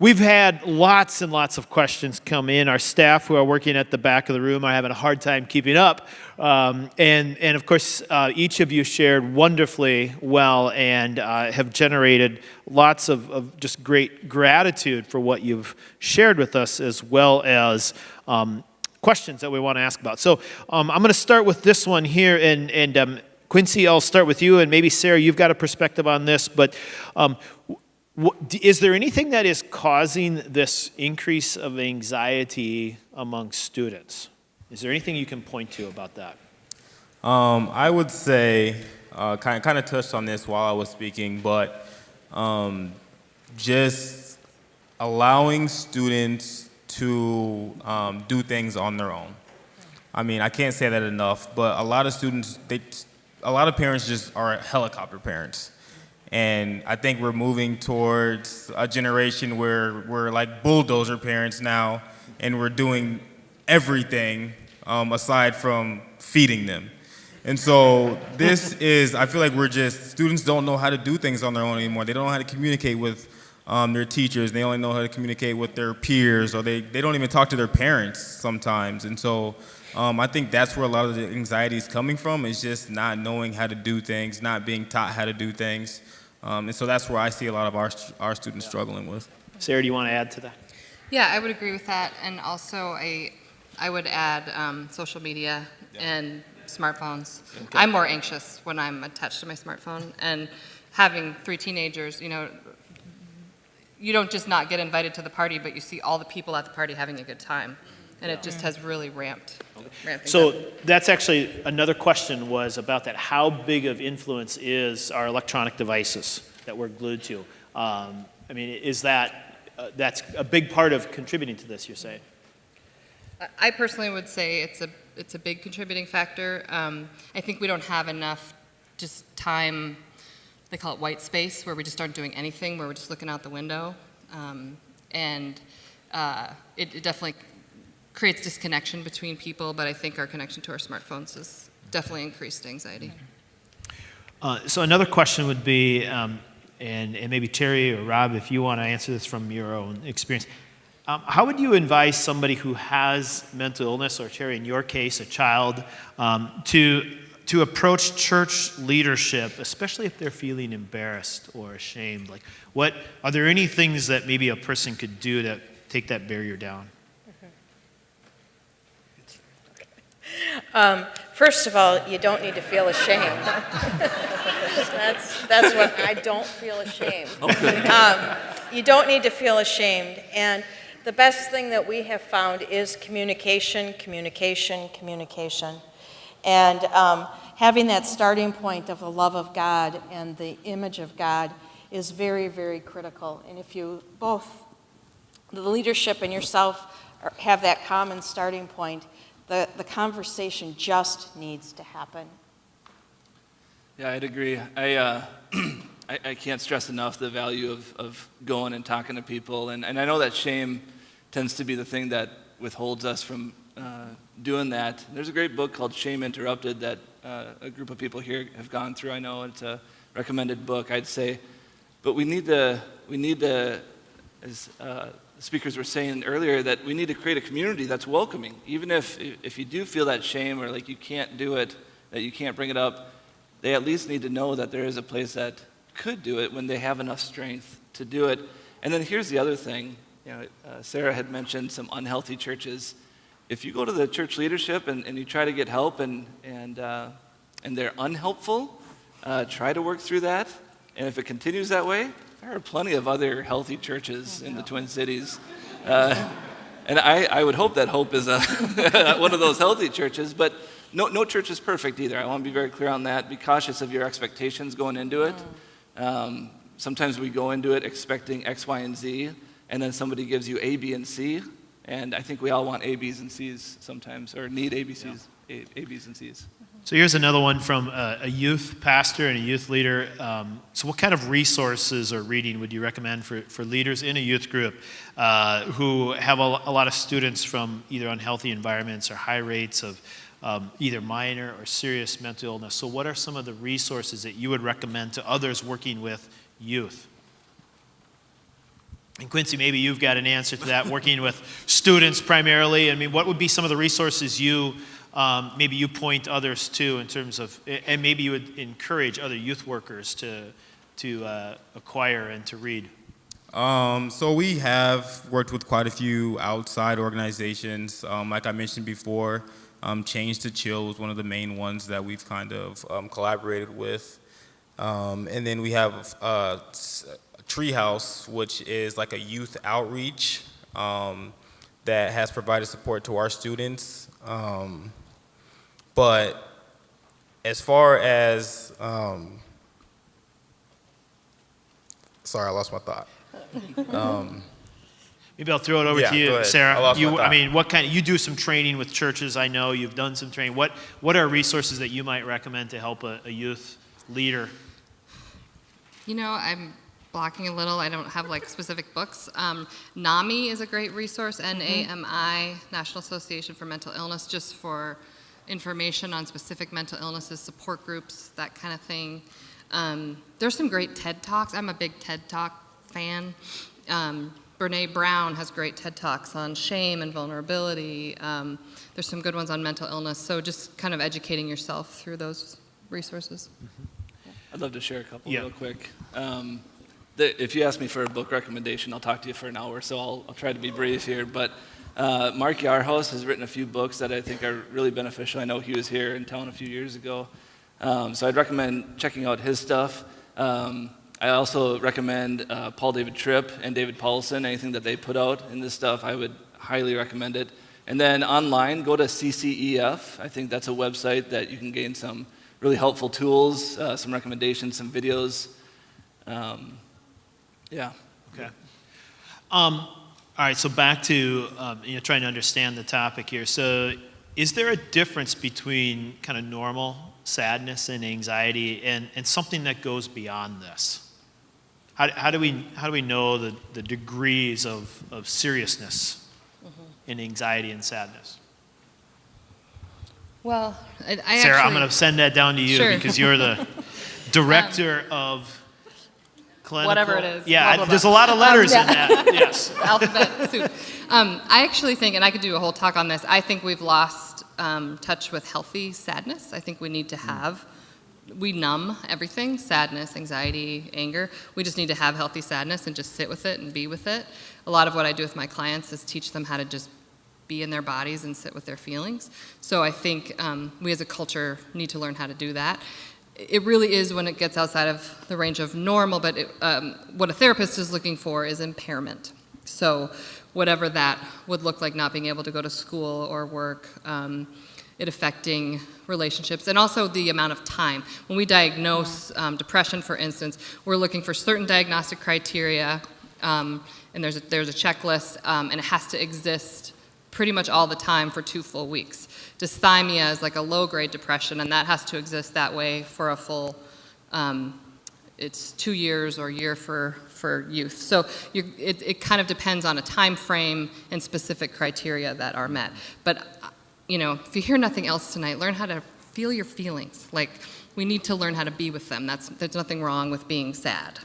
We've had lots and lots of questions come in. Our staff who are working at the back of the room are having a hard time keeping up. And of course, each of you shared wonderfully well and have generated lots of just great gratitude for what you've shared with us, as well as questions that we want to ask about. So I'm going to start with this one here, and Quincy, I'll start with you, and maybe Sarah, you've got a perspective on this, but is there anything that is causing this increase of anxiety among students? Is there anything you can point to about that? I would say, kind of touched on this while I was speaking, but just allowing students to do things on their own. I mean, I can't say that enough, but a lot of students, a lot of parents just are helicopter parents. And I think we're moving towards a generation where we're like bulldozer parents now, and we're doing everything aside from feeding them. And so this is, I feel like students don't know how to do things on their own anymore. They don't know how to communicate with their teachers. They only know how to communicate with their peers, or they don't even talk to their parents sometimes. And so I think that's where a lot of the anxiety is coming from, is just not knowing how to do things, not being taught how to do things. And so that's where I see a lot of our students struggling with. Sarah, do you want to add to that? Yeah, I would agree with that. And also, I would add social media and smartphones. Okay. I'm more anxious when I'm attached to my smartphone. And having 3 teenagers, you don't just not get invited to the party, but you see all the people at the party having a good time. And it just has really ramped things So up. that's actually another question was about that. How big of influence is our electronic devices that we're glued to? I mean, is that's a big part of contributing to this, you're saying? I personally would say it's a big contributing factor. I think we don't have enough just time, they call it white space, where we just aren't doing anything, where we're just looking out the window. And it definitely creates disconnection between people, but I think our connection to our smartphones has definitely increased anxiety. So another question would be, and maybe Terry or Rob, if you want to answer this from your own experience, how would you advise somebody who has mental illness, or Terry, in your case, a child, to approach church leadership, especially if they're feeling embarrassed or ashamed? Like, are there any things that maybe a person could do to take that barrier down? First of all, you don't need to feel ashamed. That's what I don't feel ashamed. You don't need to feel ashamed. And the best thing that we have found is communication. And having that starting point of the love of God and the image of God is very, very critical. And if you both, the leadership and yourself, have that common starting point, the conversation just needs to happen. Yeah, I'd agree. I can't stress enough the value of going and talking to people. And I know that shame tends to be the thing that withholds us from doing that. There's a great book called Shame Interrupted that a group of people here have gone through. I know it's a recommended book, I'd say. But we need to, as speakers were saying earlier, that we need to create a community that's welcoming. Even if you do feel that shame, or like you can't do it, that you can't bring it up, they at least need to know that there is a place that could do it when they have enough strength to do it. And then here's the other thing. Sarah had mentioned some unhealthy churches. If you go to the church leadership and you try to get help and they're unhelpful, try to work through that. And if it continues that way, there are plenty of other healthy churches in the Twin Cities. And I would hope that Hope is one of those healthy churches, but no church is perfect either. I want to be very clear on that. Be cautious of your expectations going into it. Sometimes we go into it expecting X, Y, and Z, and then somebody gives you A, B, and C, and I think we all want A, B's, and C's sometimes, or need A, B, C's, A, B's, and C's. So here's another one from a youth pastor and a youth leader. So what kind of resources or reading would you recommend for leaders in a youth group who have a lot of students from either unhealthy environments or high rates of either minor or serious mental illness? So what are some of the resources that you would recommend to others working with youth? And Quincy, maybe you've got an answer to that, working with students primarily. I mean, what would be some of the resources maybe you point others to in terms of, and maybe you would encourage other youth workers to acquire and to read? So we have worked with quite a few outside organizations. Like I mentioned before, Change to Chill was one of the main ones that we've kind of collaborated with. And then we have Treehouse, which is like a youth outreach that has provided support to our students. But as far as, sorry, I lost my thought. Maybe I'll throw it over Yeah, to you, go ahead. Sarah. I lost my I thought. mean, you do some training with churches, I know. You've done some training. What are resources that you might recommend to help a youth leader? You know, I'm blocking a little. I don't have like specific books. NAMI is a great resource, NAMI, National Association for Mental Illness, just for information on specific mental illnesses, support groups, that kind of thing. There's some great TED Talks. I'm a big TED Talk fan. Brene Brown has great TED Talks on shame and vulnerability. There's some good ones on mental illness. So just kind of educating yourself through those resources. I'd love to share a couple Yeah. real quick. If you ask me for a book recommendation, I'll talk to you for an hour, so I'll try to be brief here. But Mark Yarhouse has written a few books that I think are really beneficial. I know he was here in town a few years ago. So I'd recommend checking out his stuff. I also recommend Paul David Tripp and David Paulson. Anything that they put out in this stuff, I would highly recommend it. And then online, go to CCEF. I think that's a website that you can gain some really helpful tools, some recommendations, some videos. Yeah. Okay. All right, so back to trying to understand the topic here. So is there a difference between kind of normal sadness and anxiety and something that goes beyond this? How do we know the degrees of seriousness in anxiety and sadness? Well, I Sarah, I'm actually, going to send that down to you Sure. because you're the director of clinical. Whatever it is. Yeah, Blah, blah, there's a blah. lot of letters Yeah. in that. Yes. Alphabet soup. I actually think, and I could do a whole talk on this, I think we've lost touch with healthy sadness. I think we need to have, we numb everything, sadness, anxiety, anger. We just need to have healthy sadness and just sit with it and be with it. A lot of what I do with my clients is teach them how to just be in their bodies and sit with their feelings. So I think we as a culture need to learn how to do that. It really is when it gets outside of the range of normal, but what a therapist is looking for is impairment. So whatever that would look like, not being able to go to school or work, it affecting relationships, and also the amount of time. When we diagnose depression, for instance, we're looking for certain diagnostic criteria, and there's a checklist, and it has to exist pretty much all the time for 2 full weeks. Dysthymia is like a low-grade depression, and that has to exist that way for a full, it's 2 years or a year for youth. So it kind of depends on a time frame and specific criteria that are met. But, if you hear nothing else tonight, learn how to feel your feelings. Like, we need to learn how to be with them. There's nothing wrong with being sad.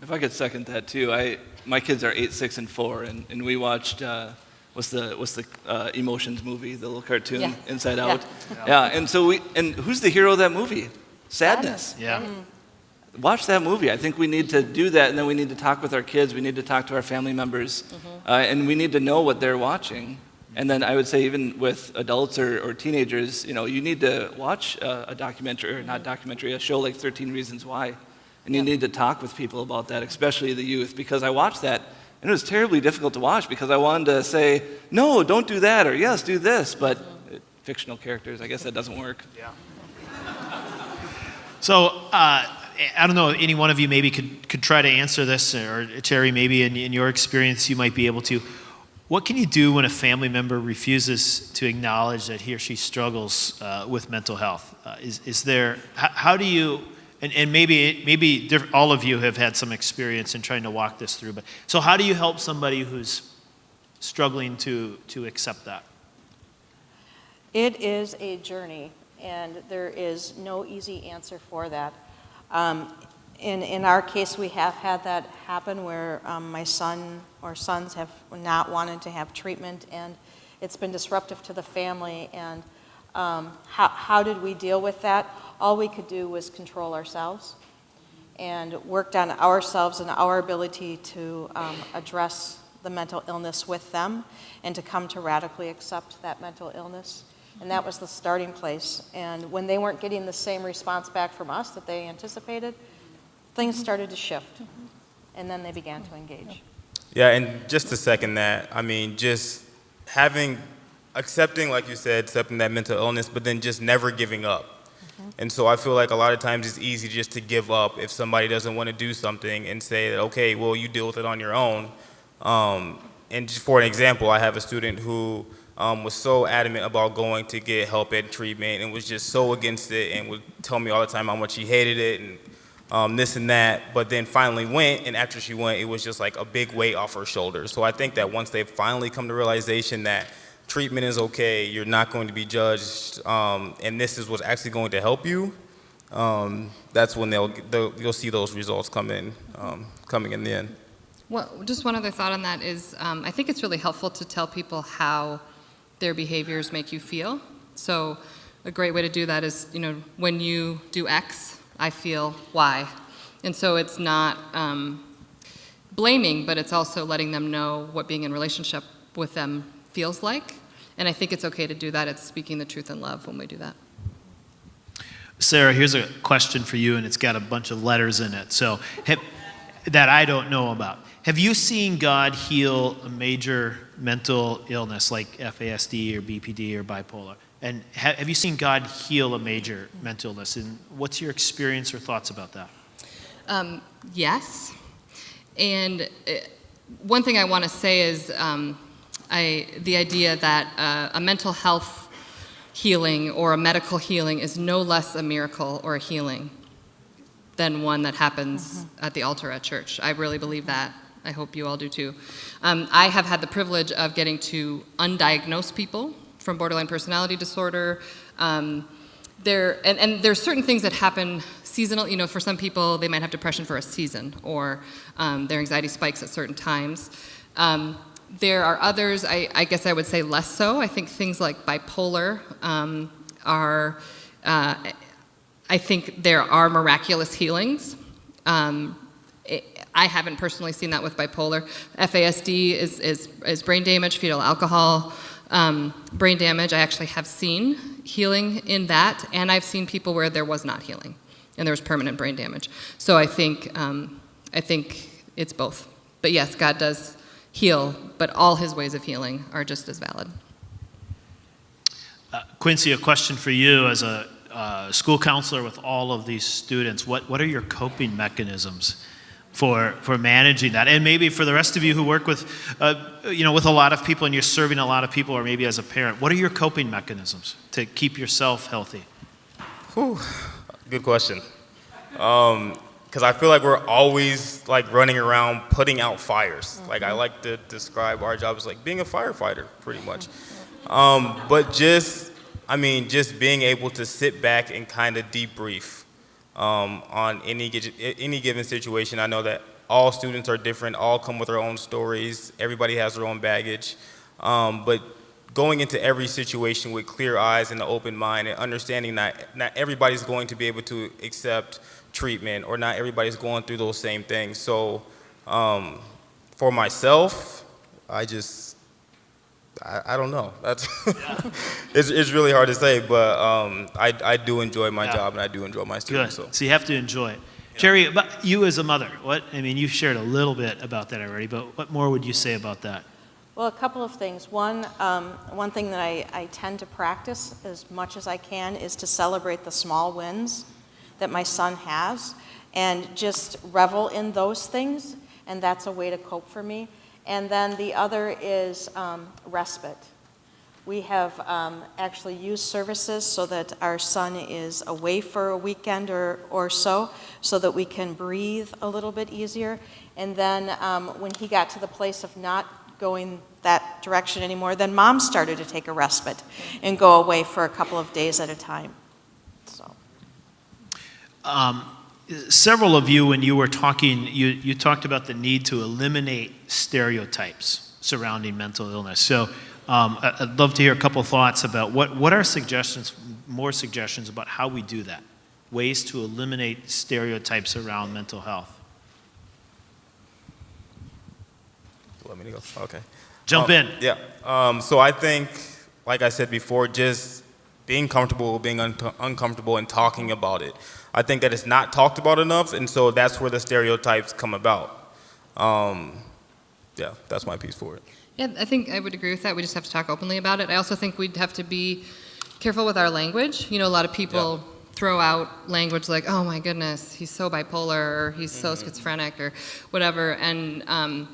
If I could second that too, my kids are 8, 6, and 4, and we watched what's the Emotions movie, the little cartoon, Yeah. Inside Yeah. Out. Yeah, and who's the hero of that movie? Sadness. Yeah. Watch that movie. I think we need to do that, and then we need to talk with our kids. We need to talk to our family members, and we need to know what they're watching. And then I would say even with adults or teenagers, you need to watch a documentary, or not documentary, a show like 13 Reasons Why. And you need to talk with people about that, especially the youth, because I watched that, and it was terribly difficult to watch because I wanted to say, no, don't do that, or yes, do this, but fictional characters, I guess that doesn't work. Yeah. So I don't know, any one of you maybe could try to answer this, or Terry, maybe in your experience you might be able to. What can you do when a family member refuses to acknowledge that he or she struggles with mental health? Is there, how do you, and maybe all of you have had some experience in trying to walk this through, but so how do you help somebody who's struggling to accept that? It is a journey, and there is no easy answer for that. in our case, we have had that happen where my son or sons have not wanted to have treatment, and it's been disruptive to the family. And how did we deal with that? All we could do was control ourselves and worked on ourselves and our ability to address the mental illness with them and to come to radically accept that mental illness. And that was the starting place. And when they weren't getting the same response back from us that they anticipated, things started to shift. And then they began to engage. Yeah, and just to second that, I mean, just accepting, like you said, accepting that mental illness, but then just never giving up. And so I feel like a lot of times it's easy just to give up if somebody doesn't want to do something and say, okay, well, you deal with it on your own. And just for an example, I have a student who was so adamant about going to get help and treatment and was just so against it and would tell me all the time how much she hated it and this and that, but then finally went, and after she went, it was just like a big weight off her shoulders. So I think that once they finally come to realization that treatment is okay, you're not going to be judged, and this is what's actually going to help you, that's when you'll see those results coming in the end. Well, just one other thought on that is I think it's really helpful to tell people how their behaviors make you feel. So a great way to do that is, when you do X, I feel Y. And so it's not blaming, but it's also letting them know what being in relationship with them feels like. And I think it's okay to do that. It's speaking the truth in love when we do that. Sarah, here's a question for you, and it's got a bunch of letters in it, so that I don't know about. Have you seen God heal a major mental illness like FASD or BPD or bipolar? And have you seen God heal a major mental illness? And what's your experience or thoughts about that? Yes. And one thing I want to say is the idea that a mental health healing or a medical healing is no less a miracle or a healing than one that happens at the altar at church. I really believe that. I hope you all do too. I have had the privilege of getting to undiagnose people from borderline personality disorder. There's certain things that happen seasonal. For some people, they might have depression for a season, or their anxiety spikes at certain times. There are others, I guess I would say less so. I think things like bipolar are, I think there are miraculous healings. I haven't personally seen that with bipolar. FASD is brain damage, fetal alcohol brain damage. I actually have seen healing in that, and I've seen people where there was not healing, and there was permanent brain damage. So I think it's both. But yes, God does heal, but all his ways of healing are just as valid. Quincy, a question for you as a school counselor with all of these students. What are your coping mechanisms for managing that? And maybe for the rest of you who work with, with a lot of people and you're serving a lot of people, or maybe as a parent, what are your coping mechanisms to keep yourself healthy? Whew, good question. Because I feel like we're always like running around putting out fires. Like I like to describe our job as like being a firefighter, pretty much. But just being able to sit back and kind of debrief on any given situation. I know that all students are different, all come with their own stories, everybody has their own baggage, but going into every situation with clear eyes and an open mind and understanding that not everybody's going to be able to accept treatment, or not everybody's going through those same things. So for myself, I don't know. That's it's really hard to say, but I do enjoy my job, and I do enjoy my students. Good. So you have to enjoy it. Yeah. Jerry, about you as a mother, you've shared a little bit about that already, but what more would you say about that? Well, a couple of things. One thing that I tend to practice as much as I can is to celebrate the small wins that my son has and just revel in those things, and that's a way to cope for me. And then the other is respite. We have actually used services so that our son is away for a weekend or so that we can breathe a little bit easier. And then when he got to the place of not going that direction anymore, then mom started to take a respite and go away for a couple of days at a time. So. several of you, when you were talking, you talked about the need to eliminate stereotypes surrounding mental illness. So I'd love to hear a couple thoughts about what are more suggestions about how we do that, ways to eliminate stereotypes around mental health. Let me go. Okay. Jump in. Yeah. So I think, like I said before, just being comfortable, being uncomfortable, and talking about it. I think that it's not talked about enough, and so that's where the stereotypes come about. Yeah, that's my piece for it. Yeah, I think I would agree with that. We just have to talk openly about it. I also think we'd have to be careful with our language. You know, a lot of people throw out language like, oh my goodness, he's so bipolar, or he's so schizophrenic, or whatever, and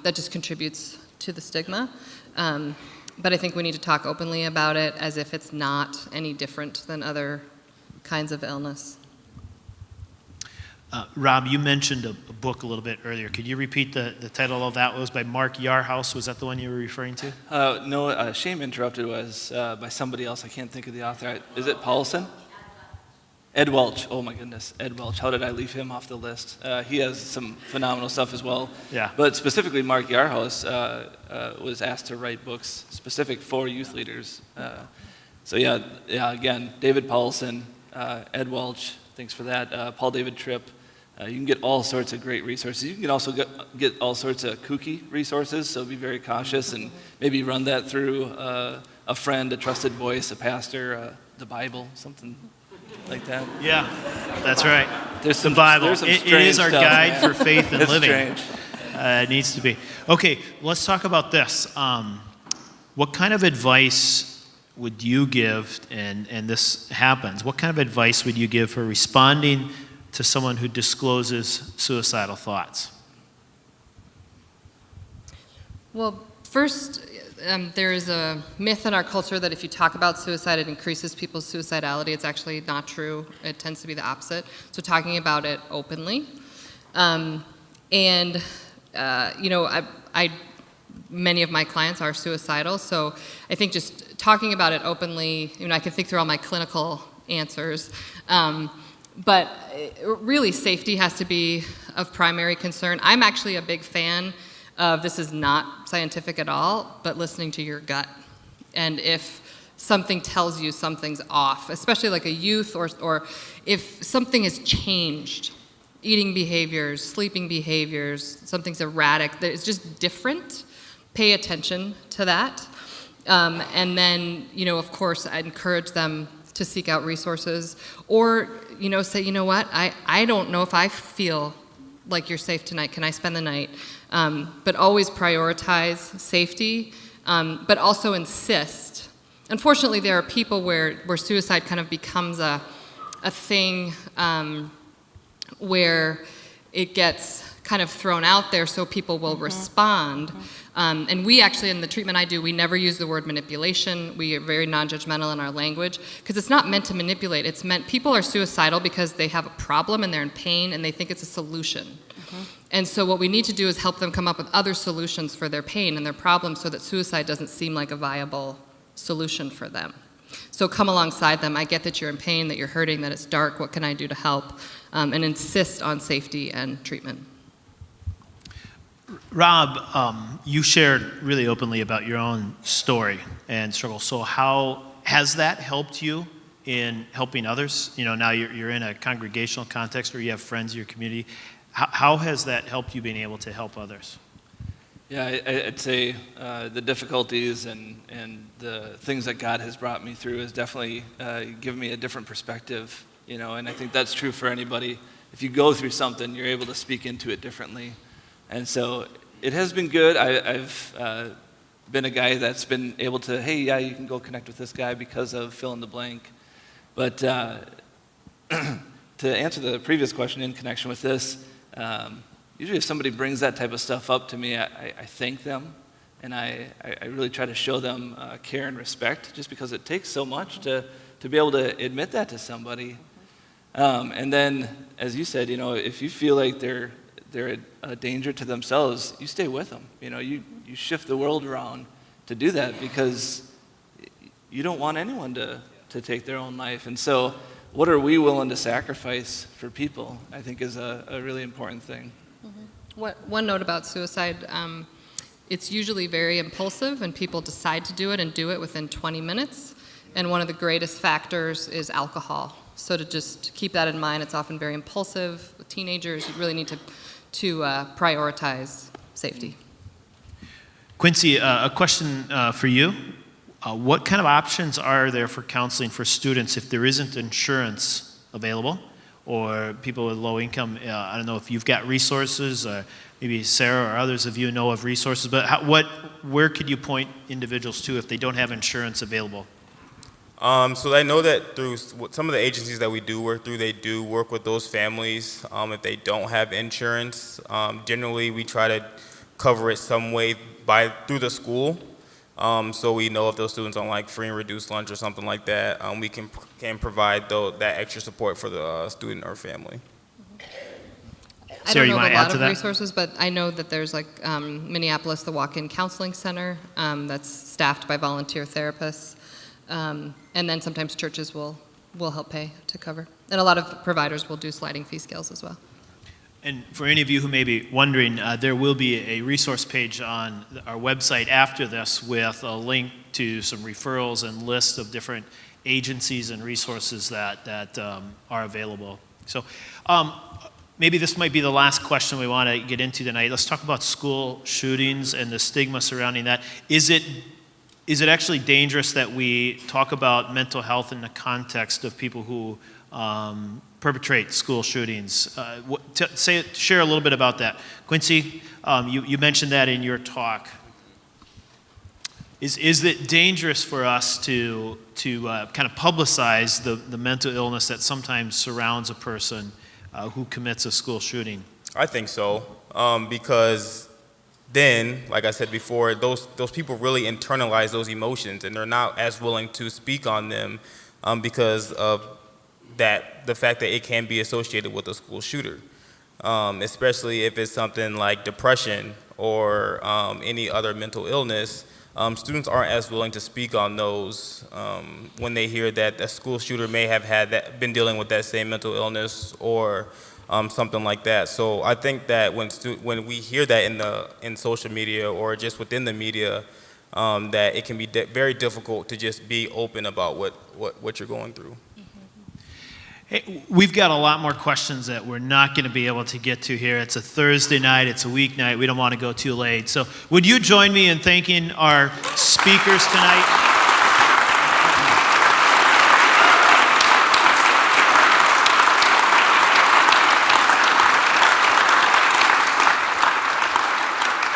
that just contributes to the stigma. But I think we need to talk openly about it as if it's not any different than other kinds of illness. Rob, you mentioned a book a little bit earlier. Could you repeat the title of that? It was by Mark Yarhouse. Was that the one you were referring to? No, Shame Interrupted was by somebody else. I can't think of the author. Is it Paulson? Ed Welch. Oh my goodness, Ed Welch. How did I leave him off the list? He has some phenomenal stuff as well. Yeah. But specifically, Mark Yarhouse was asked to write books specific for youth leaders. So again, David Paulson, Ed Welch. Thanks for that. Paul David Tripp. You can get all sorts of great resources. You can also get all sorts of kooky resources, so be very cautious and maybe run that through a friend, a trusted voice, a pastor, the Bible, something like that. Yeah, that's right. There's The some Bible. There's some It strange is our stuff, guide man. for faith and It's living. strange. It needs to be. Okay, let's talk about this. What kind of advice would you give, and this happens, what kind of advice would you give for responding to someone who discloses suicidal thoughts? Well, first, there is a myth in our culture that if you talk about suicide, it increases people's suicidality. It's actually not true. It tends to be the opposite. So talking about it openly. Many of my clients are suicidal, so I think just talking about it openly, I can think through all my clinical answers, but really safety has to be of primary concern. I'm actually a big fan of, this is not scientific at all, but listening to your gut. And if something tells you something's off, especially like a youth, or if something has changed, eating behaviors, sleeping behaviors, something's erratic, that it's just different, pay attention to that. And then, of course, I encourage them to seek out resources, or, say, you know what, I don't know if I feel like you're safe tonight. Can I spend the night? But always prioritize safety, but also insist. Unfortunately, there are people where suicide kind of becomes a thing where it gets kind of thrown out there so people will respond. And we actually, in the treatment I do, we never use the word manipulation. We are very non-judgmental in our language, because it's not meant to manipulate. It's meant, people are suicidal because they have a problem and they're in pain and they think it's a solution. And so what we need to do is help them come up with other solutions for their pain and their problems so that suicide doesn't seem like a viable solution for them. So come alongside them. I get that you're in pain, that you're hurting, that it's dark. What can I do to help? And insist on safety and treatment. Rob, you shared really openly about your own story and struggle. So how has that helped you in helping others? Now you're in a congregational context where you have friends in your community. How has that helped you being able to help others? Yeah, I'd say the difficulties and the things that God has brought me through has definitely given me a different perspective, and I think that's true for anybody. If you go through something, you're able to speak into it differently. And so it has been good. I've been a guy that's been able to, hey, yeah, you can go connect with this guy because of fill in the blank. But to answer the previous question in connection with this, usually if somebody brings that type of stuff up to me, I thank them, and I really try to show them care and respect, just because it takes so much to be able to admit that to somebody. And then, as you said, if you feel like they're a danger to themselves, you stay with them. You shift the world around to do that, because you don't want anyone to take their own life. And so what are we willing to sacrifice for people, I think is a really important thing. One note about suicide, it's usually very impulsive, and people decide to do it and do it within 20 minutes. And one of the greatest factors is alcohol. So to just keep that in mind, it's often very impulsive. With teenagers, you really need to prioritize safety. Quincy, a question for you. What kind of options are there for counseling for students if there isn't insurance available, or people with low income? I don't know if you've got resources, maybe Sarah or others of you know of resources, but where could you point individuals to if they don't have insurance available? So I know that through some of the agencies that we do work through, they do work with those families if they don't have insurance. Generally, we try to cover it some way through the school. So we know if those students on like free and reduced lunch or something like that, we can provide that extra support for the student or family. I Sarah, don't you know wanna of a add lot to of that? resources, but I know that there's like Minneapolis, the Walk-In Counseling Center, that's staffed by volunteer therapists. And then sometimes churches will help pay to cover. And a lot of providers will do sliding fee scales as well. And for any of you who may be wondering, there will be a resource page on our website after this with a link to some referrals and lists of different agencies and resources that are available. So maybe this might be the last question we want to get into tonight. Let's talk about school shootings and the stigma surrounding that. Is it actually dangerous that we talk about mental health in the context of people who perpetrate school shootings? Share a little bit about that. Quincy, you mentioned that in your talk. Is it dangerous for us to kind of publicize the mental illness that sometimes surrounds a person who commits a school shooting? I think so, because then, like I said before, those people really internalize those emotions, and they're not as willing to speak on them because of the fact that it can be associated with a school shooter, especially if it's something like depression or any other mental illness. Students aren't as willing to speak on those when they hear that a school shooter may have been dealing with that same mental illness or something like that. So I think that when we hear that in social media or just within the media, that it can be very difficult to just be open about what you're going through. Hey, we've got a lot more questions that we're not going to be able to get to here. It's a Thursday night, it's a weeknight, we don't want to go too late. So would you join me in thanking our speakers tonight?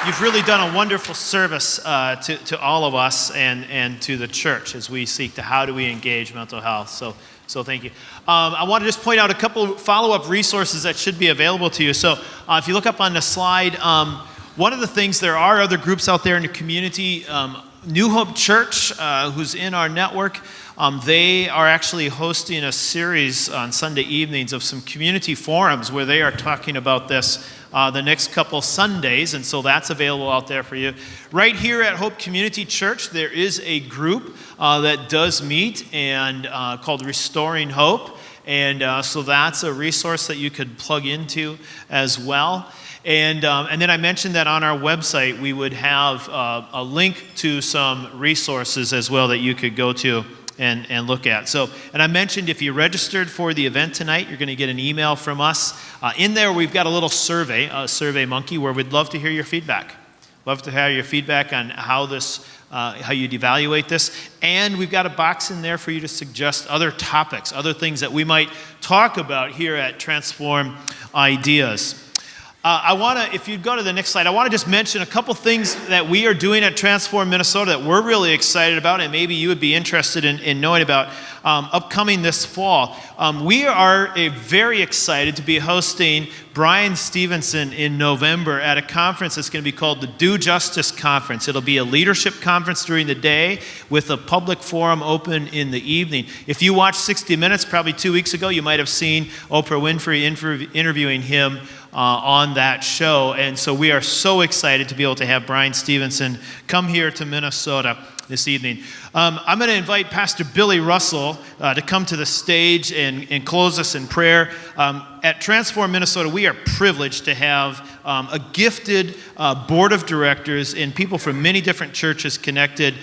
You've really done a wonderful service to all of us and to the church as we seek to how do we engage mental health. So thank you. I want to just point out a couple follow-up resources that should be available to you. So if you look up on the slide, one of the things, there are other groups out there in the community. New Hope Church, who's in our network, they are actually hosting a series on Sunday evenings of some community forums where they are talking about this the next couple Sundays, and so that's available out there for you. Right here at Hope Community Church, there is a group that does meet and called Restoring Hope, and so that's a resource that you could plug into as well. And then I mentioned that on our website we would have a link to some resources as well that you could go to and look at. So, and I mentioned if you registered for the event tonight, you're going to get an email from us. In there, we've got a little survey, a Survey Monkey, where we'd love to hear your feedback. Love to hear your feedback on how you'd evaluate this. And we've got a box in there for you to suggest other topics, other things that we might talk about here at Transform Ideas. If you'd go to the next slide, I want to just mention a couple things that we are doing at Transform Minnesota that we're really excited about, and maybe you would be interested in knowing about upcoming this fall. We are very excited to be hosting Bryan Stevenson in November at a conference that's going to be called the Do Justice Conference. It'll be a leadership conference during the day with a public forum open in the evening. If you watched 60 Minutes probably 2 weeks ago, you might have seen Oprah Winfrey interviewing him on that show. And so we are so excited to be able to have Bryan Stevenson come here to Minnesota. this evening. I'm going to invite Pastor Billy Russell to come to the stage and close us in prayer. At Transform Minnesota, we are privileged to have a gifted board of directors and people from many different churches connected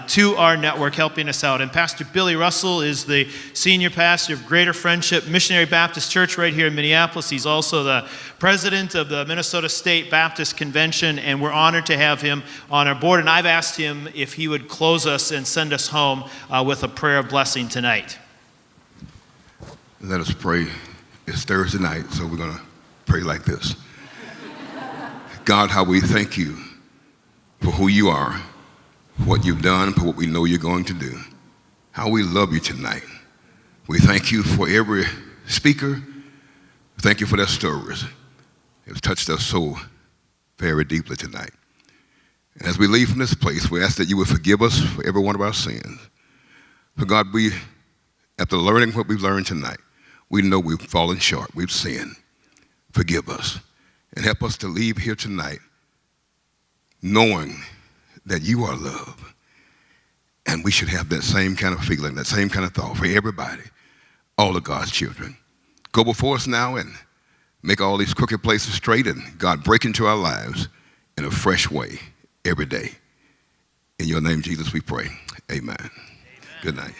to our network helping us out. And Pastor Billy Russell is the senior pastor of Greater Friendship Missionary Baptist Church right here in Minneapolis. He's also the president of the Minnesota State Baptist Convention, and we're honored to have him on our board. And I've asked him if he would close us and send us home with a prayer of blessing tonight. Let us pray. It's Thursday night, so we're going to pray like this. God, how we thank you for who you are, what you've done, for what we know you're going to do. How we love you tonight. We thank you for every speaker. Thank you for their stories. It's touched us so very deeply tonight. And as we leave from this place, we ask that you would forgive us for every one of our sins. For God, we, after learning what we've learned tonight, we know we've fallen short, we've sinned. Forgive us and help us to leave here tonight knowing that you are love. And we should have that same kind of feeling, that same kind of thought for everybody, all of God's children. Go before us now and make all these crooked places straight, and God, break into our lives in a fresh way every day. In your name, Jesus, we pray. Amen. Good night.